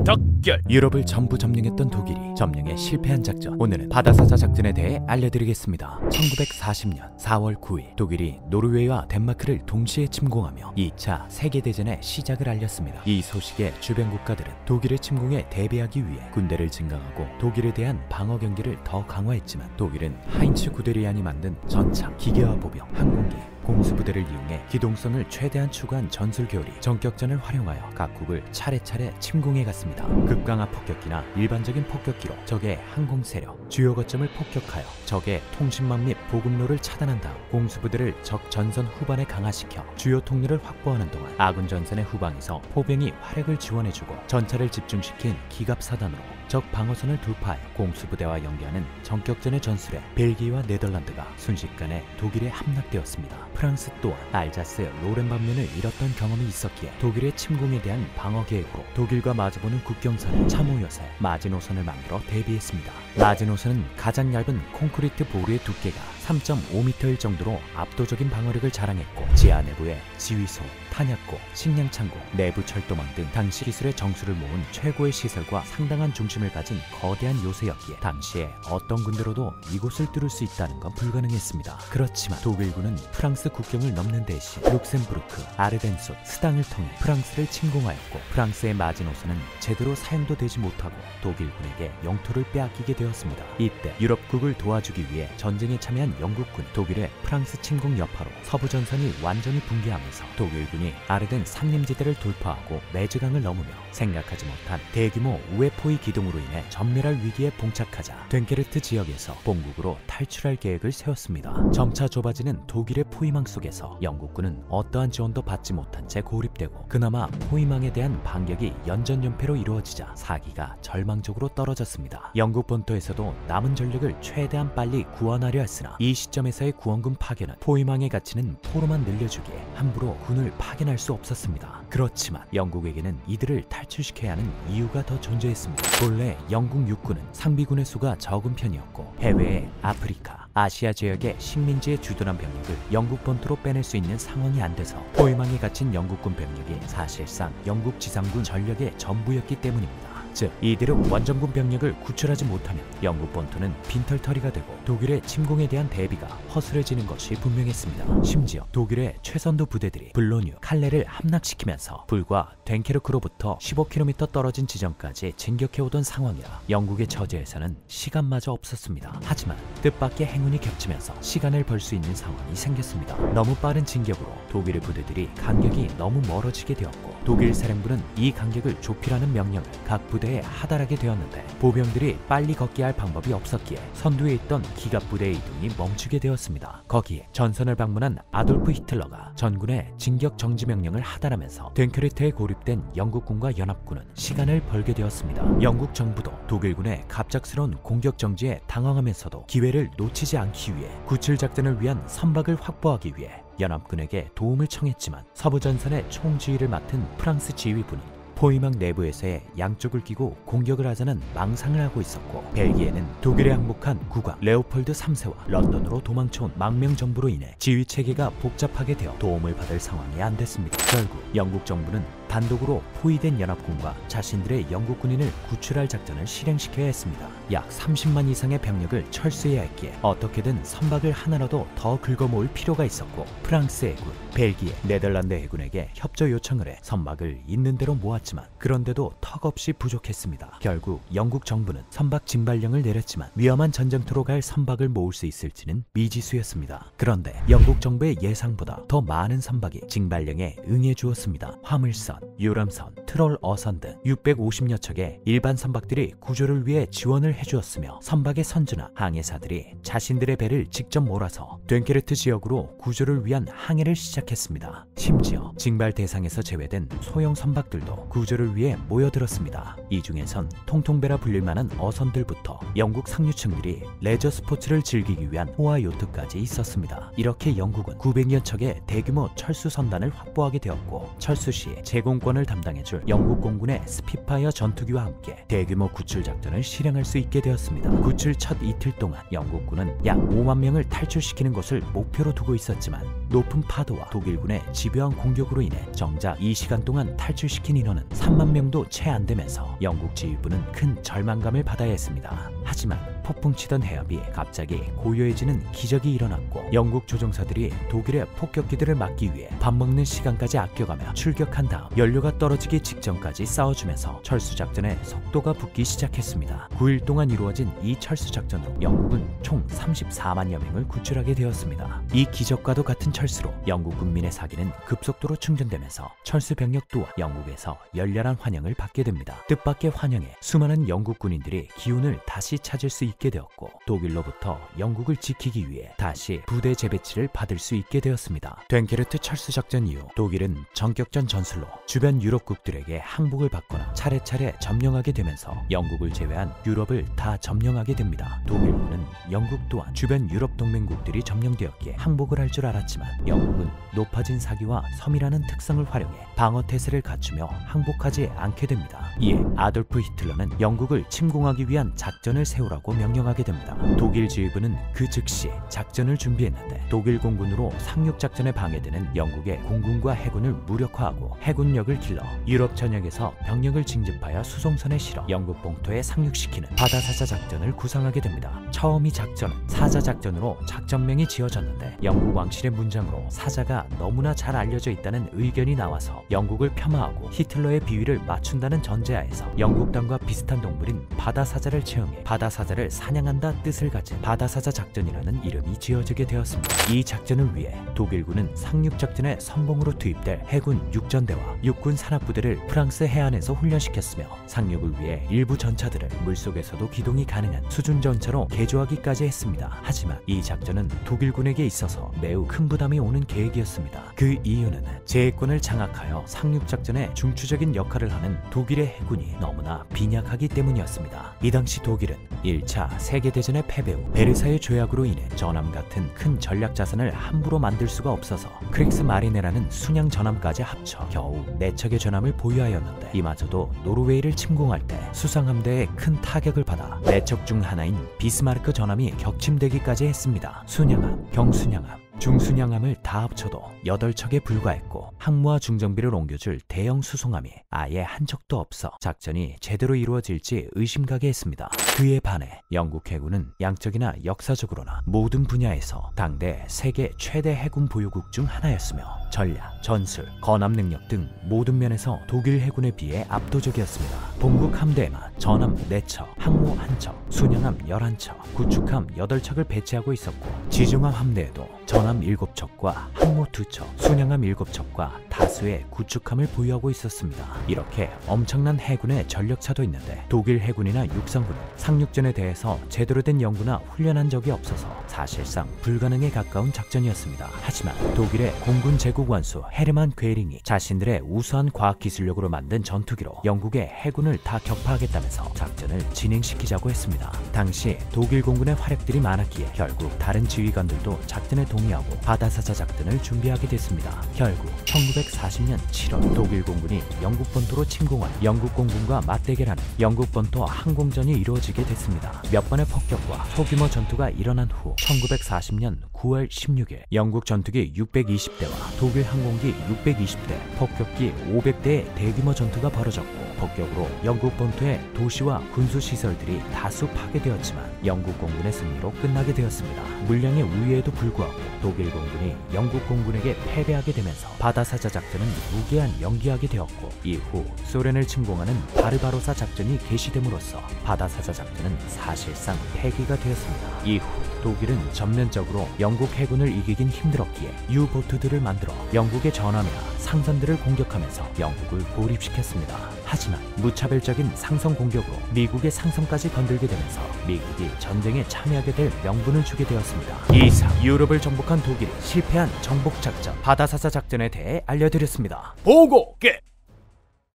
덕결. 유럽을 전부 점령했던 독일이 점령에 실패한 작전. 오늘은 바다사자 작전에 대해 알려드리겠습니다. 1940년 4월 9일 독일이 노르웨이와 덴마크를 동시에 침공하며 2차 세계대전의 시작을 알렸습니다. 이 소식에 주변 국가들은 독일의 침공에 대비하기 위해 군대를 증강하고 독일에 대한 방어 경기를 더 강화했지만 독일은 하인츠 구데리안이 만든 전차, 기계화 보병, 항공기, 공수부대를 이용해 기동성을 최대한 추구한 전술교리, 전격전을 활용하여 각국을 차례차례 침공해 갔습니다. 극강화 폭격기나 일반적인 폭격기로 적의 항공 세력, 주요 거점을 폭격하여 적의 통신망 및 보급로를 차단한 다음 공수부대를 적 전선 후반에 강화시켜 주요 통로를 확보하는 동안 아군 전선의 후방에서 포병이 화력을 지원해주고 전차를 집중시킨 기갑사단으로 적 방어선을 돌파해 공수부대와 연계하는 전격전의 전술에 벨기에와 네덜란드가 순식간에 독일에 함락되었습니다. 프랑스 또한 알자스 로렌반면을 잃었던 경험이 있었기에 독일의 침공에 대한 방어 계획으로 독일과 마주보는 국경선에 참호요새 마지노선을 만들어 대비했습니다. 마지노선은 가장 얇은 콘크리트 보루의 두께가 3.5m일 정도로 압도적인 방어력을 자랑했고 지하 내부에 지휘소, 탄약고, 식량창고, 내부 철도망 등 당시 기술의 정수를 모은 최고의 시설과 상당한 중심을 가진 거대한 요새였기에 당시에 어떤 군대로도 이곳을 뚫을 수 있다는 건 불가능했습니다. 그렇지만 독일군은 프랑스 국경을 넘는 대신 룩셈부르크, 아르덴솥, 스당을 통해 프랑스를 침공하였고 프랑스의 마지노선은 제대로 사용도 되지 못하고 독일군에게 영토를 빼앗기게 되었습니다. 이때 유럽국을 도와주기 위해 전쟁에 참여한 영국군, 독일의 프랑스 침공 여파로 서부 전선이 완전히 붕괴하면서 독일군이 아르덴 산림지대를 돌파하고 메즈강을 넘으며 생각하지 못한 대규모 우회 포위 기동으로 인해 전멸할 위기에 봉착하자 됴케르트 지역에서 본국으로 탈출할 계획을 세웠습니다. 점차 좁아지는 독일의 포위망 속에서 영국군은 어떠한 지원도 받지 못한 채 고립되고 그나마 포위망에 대한 반격이 연전연패로 이루어지자 사기가 절망적으로 떨어졌습니다. 영국 본토에서도 남은 전력을 최대한 빨리 구원하려 했으나 이 시점에서의 구원군 파견은 포위망에 갇히는 포로만 늘려주기에 함부로 군을 파견할 수 없었습니다. 그렇지만 영국에게는 이들을 탈출시켜야 하는 이유가 더 존재했습니다. 본래 영국 육군은 상비군의 수가 적은 편이었고 해외의 아프리카, 아시아 지역의 식민지에 주둔한 병력을 영국 본토로 빼낼 수 있는 상황이 안 돼서 포위망에 갇힌 영국군 병력이 사실상 영국 지상군 전력의 전부였기 때문입니다. 즉 이대로 원정군 병력을 구출하지 못하면 영국 본토는 빈털터리가 되고 독일의 침공에 대한 대비가 허술해지는 것이 분명했습니다. 심지어 독일의 최선두 부대들이 블로뉴, 칼레를 함락시키면서 불과 됴케르크로부터 15km 떨어진 지점까지 진격해오던 상황이라 영국의 처지에서는 시간마저 없었습니다. 하지만 뜻밖의 행운이 겹치면서 시간을 벌 수 있는 상황이 생겼습니다. 너무 빠른 진격으로 독일의 부대들이 간격이 너무 멀어지게 되었고 독일 사령부는 이 간격을 좁히라는 명령을 각 부대에 하달하게 되었는데 보병들이 빨리 걷게 할 방법이 없었기에 선두에 있던 기갑부대의 이동이 멈추게 되었습니다. 거기에 전선을 방문한 아돌프 히틀러가 전군의 진격 정지 명령을 하달하면서 됴케르트에 고립된 영국군과 연합군은 시간을 벌게 되었습니다. 영국 정부도 독일군의 갑작스러운 공격 정지에 당황하면서도 기회를 놓치지 않기 위해 구출 작전을 위한 선박을 확보하기 위해 연합군에게 도움을 청했지만 서부 전선의 총지휘를 맡은 프랑스 지휘부는 포위망 내부에서의 양쪽을 끼고 공격을 하자는 망상을 하고 있었고 벨기에는 독일에 항복한 국왕 레오폴드 3세와 런던으로 도망쳐온 망명정부로 인해 지휘체계가 복잡하게 되어 도움을 받을 상황이 안 됐습니다. 결국 영국 정부는 단독으로 포위된 연합군과 자신들의 영국 군인을 구출할 작전을 실행시켜야 했습니다. 약 30만 이상의 병력을 철수해야 했기에 어떻게든 선박을 하나라도 더 긁어모을 필요가 있었고 프랑스 해군, 벨기에, 네덜란드 해군에게 협조 요청을 해 선박을 있는 대로 모았지만 그런데도 턱없이 부족했습니다. 결국 영국 정부는 선박 진발령을 내렸지만 위험한 전쟁터로 갈 선박을 모을 수 있을지는 미지수였습니다. 그런데 영국 정부의 예상보다 더 많은 선박이 징발령에 응해 주었습니다. 화물선, 유람선, 트롤 어선 등 650여 척의 일반 선박들이 구조를 위해 지원을 해주었으며 선박의 선주나 항해사들이 자신들의 배를 직접 몰아서 됴케르트 지역으로 구조를 위한 항해를 시작했습니다. 심지어 징발 대상에서 제외된 소형 선박들도 구조를 위해 모여들었습니다. 이 중에선 통통배라 불릴 만한 어선들부터 영국 상류층들이 레저 스포츠를 즐기기 위한 호화 요트까지 있었습니다. 이렇게 영국은 900여 척의 대규모 철수 선단을 확보하게 되었고 철수 시 제공 공권을 담당해줄 영국 공군의 스피파이어 전투기와 함께 대규모 구출 작전을 실행할 수 있게 되었습니다. 구출 첫 이틀 동안 영국군은 약 5만 명을 탈출시키는 것을 목표로 두고 있었지만 높은 파도와 독일군의 집요한 공격으로 인해 정작 이 시간 동안 탈출시킨 인원은 3만 명도 채 안 되면서 영국 지휘부는 큰 절망감을 받아야 했습니다. 하지만 폭풍치던 해협이 갑자기 고요해지는 기적이 일어났고 영국 조종사들이 독일의 폭격기들을 막기 위해 밥 먹는 시간까지 아껴가며 출격한 다음 연료가 떨어지기 직전까지 싸워주면서 철수작전의 속도가 붙기 시작했습니다. 9일 동안 이루어진 이 철수작전으로 영국은 총 34만여 명을 구출하게 되었습니다. 이 기적과도 같은 철수로 영국 국민의 사기는 급속도로 충전되면서 철수 병력 또한 영국에서 열렬한 환영을 받게 됩니다. 뜻밖의 환영에 수많은 영국 군인들이 기운을 다시 찾을 수 있게 되었고 독일로부터 영국을 지키기 위해 다시 부대 재배치를 받을 수 있게 되었습니다. 됭케르트 철수작전 이후 독일은 전격전 전술로 주변 유럽국들에게 항복을 받거나 차례차례 점령하게 되면서 영국을 제외한 유럽을 다 점령하게 됩니다. 독일군은 영국 또한 주변 유럽 동맹국들이 점령되었기에 항복을 할 줄 알았지만 영국은 높아진 사기와 섬이라는 특성을 활용해 방어 태세를 갖추며 항복하지 않게 됩니다. 이에 아돌프 히틀러는 영국을 침공하기 위한 작전을 세우라고 명령하게 됩니다. 독일 지휘부는 그 즉시 작전을 준비했는데 독일 공군으로 상륙작전에 방해되는 영국의 공군과 해군을 무력화하고 해군력을 길러 유럽 전역에서 병력을 징집하여 수송선에 실어 영국 본토에 상륙시키는 바다사자 작전을 구상하게 됩니다. 처음 이 작전은 사자작전으로 작전명이 지어졌는데 영국 왕실의 문장으로 사자가 너무나 잘 알려져 있다는 의견이 나와서 영국을 폄하하고 히틀러의 비위를 맞춘다는 전제하에서 영국당과 비슷한 동물인 바다사자를 채용해 바다사자를 사냥한다 뜻을 가진 바다사자 작전이라는 이름이 지어지게 되었습니다. 이 작전을 위해 독일군은 상륙작전에 선봉으로 투입될 해군 육전대와 육군 산악부대를 프랑스 해안에서 훈련시켰으며 상륙을 위해 일부 전차들을 물속에서도 기동이 가능한 수준 전차로 개조하기까지 했습니다. 하지만 이 작전은 독일군에게 있어서 매우 큰 부담이 오는 계획이었습니다. 그 이유는 제해권을 장악하여 상륙작전에 중추적인 역할을 하는 독일의 해군이 너무나 빈약하기 때문이었습니다. 이 당시 독일은 1차 세계대전의 패배 후 베르사유 조약으로 인해 전함 같은 큰 전략 자산을 함부로 만들 수가 없어서 크릭스마리네라는 순양 전함까지 합쳐 겨우 4척의 전함을 보유하였는데 이마저도 노르웨이를 침공할 때 수상함대에 큰 타격을 받아 4척 중 하나인 비스마르크 전함이 격침되기까지 했습니다. 순양함, 경순양함, 중순양함을 다 합쳐도 8척에 불과했고 항모와 중정비를 옮겨줄 대형 수송함이 아예 한 척도 없어 작전이 제대로 이루어질지 의심가게 했습니다. 그에 반해 영국 해군은 양적이나 역사적으로나 모든 분야에서 당대 세계 최대 해군 보유국 중 하나였으며 전략, 전술, 건함 능력 등 모든 면에서 독일 해군에 비해 압도적이었습니다. 본국 함대에만 전함 4척, 항모 1척, 순양함 11척, 구축함 8척을 배치하고 있었고 지중함 함대에도 전함 7척과 항모 2척, 순양함 7척과 다수의 구축함을 보유하고 있었습니다. 이렇게 엄청난 해군의 전력차도 있는데 독일 해군이나 육상군은 상륙전에 대해서 제대로 된 연구나 훈련한 적이 없어서 사실상 불가능에 가까운 작전이었습니다. 하지만 독일의 공군 제국 원수 헤르만 괴링이 자신들의 우수한 과학기술력으로 만든 전투기로 영국의 해군을 다 격파하겠다면서 작전을 진행시키자고 했습니다. 당시 독일 공군의 화력들이 많았기에 결국 다른 지휘관들도 작전에 동의하고 바다사자 작전을 준비하게 됐습니다. 결국 1940년 7월 독일 공군이 영국 본토로 침공한 영국 공군과 맞대결하는 영국 본토 항공전이 이루어지게 됐습니다. 몇 번의 폭격과 소규모 전투가 일어난 후 1940년 9월 16일 영국 전투기 620대와 독일 항공기 620대, 폭격기 500대의 대규모 전투가 벌어졌고 폭격으로 영국 본토의 도시와 군수시설들이 다수 파괴되었지만 영국 공군의 승리로 끝나게 되었습니다. 물량의 우위에도 불구하고 독일 공군이 영국 공군에게 패배하게 되면서 바다사자 작전은 무기한 연기하게 되었고 이후 소련을 침공하는 바르바로사 작전이 개시됨으로써 바다사자 작전은 사실상 폐기가 되었습니다. 이후 독일은 전면적으로 영국 해군을 이기긴 힘들었기에 유보트들을 만들어 영국의 전함이나 상선들을 공격하면서 영국을 고립시켰습니다. 하지만 무차별적인 상선 공격으로 미국의 상선까지 건들게 되면서 미국이 전쟁에 참여하게 될 명분을 주게 되었습니다. 이상 유럽을 정복한 독일이 실패한 정복 작전 바다사자 작전에 대해 알려드렸습니다. 보고 끝!